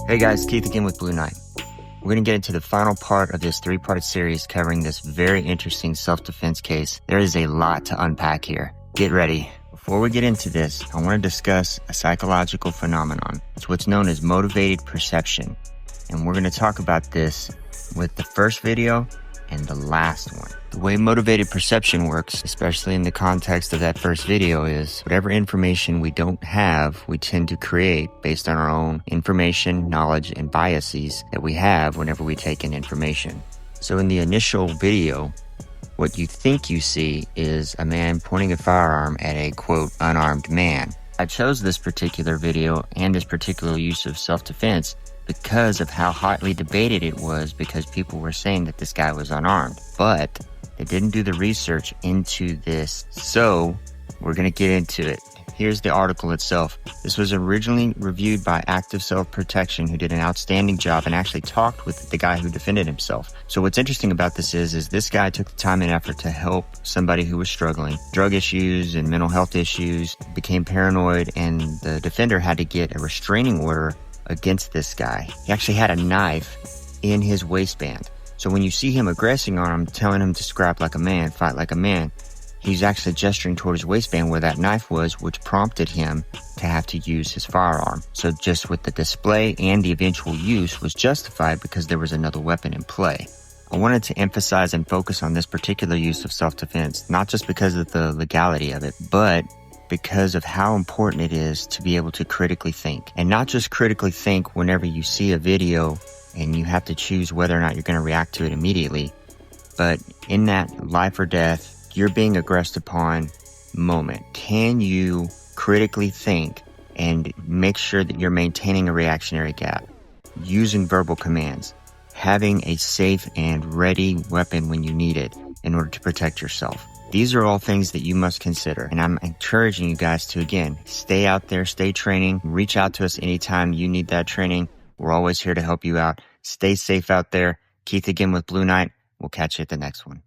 Hey guys, Keith again with Blue Knight. We're going to get into the final part of this three-part series covering this very interesting self-defense case. There is a lot to unpack here. Get ready. Before we get into this, I want to discuss a psychological phenomenon. It's what's known as motivated perception. And we're going to talk about this with the first video and the last one. The way motivated perception works, especially in the context of that first video, is whatever information we don't have, we tend to create based on our own information, knowledge, and biases that we have whenever we take in information. So in the initial video, what you think you see is a man pointing a firearm at a, quote, unarmed man. I chose this particular video and this particular use of self-defense because of how hotly debated it was, because people were saying that this guy was unarmed. But they didn't do the research into this. So we're going to get into it. Here's the article itself. This was originally reviewed by Active Self-Protection, who did an outstanding job and actually talked with the guy who defended himself. So what's interesting about this is this guy took the time and effort to help somebody who was struggling. Drug issues and mental health issues, became paranoid, and the defender had to get a restraining order against this guy. He actually had a knife in his waistband. So when you see him aggressing on him, telling him to scrap like a man, fight like a man, he's actually gesturing toward his waistband where that knife was, which prompted him to have to use his firearm. So just with the display and the eventual use was justified because there was another weapon in play. I wanted to emphasize and focus on this particular use of self-defense, not just because of the legality of it, but because of how important it is to be able to critically think. And not just critically think whenever you see a video and you have to choose whether or not you're going to react to it immediately, but in that life or death, you're being aggressed upon moment. Can you critically think and make sure that you're maintaining a reactionary gap, using verbal commands, having a safe and ready weapon when you need it in order to protect yourself? These are all things that you must consider. And I'm encouraging you guys to, again, stay out there, stay training, reach out to us anytime you need that training. We're always here to help you out. Stay safe out there. Keith again with Blue Knight. We'll catch you at the next one.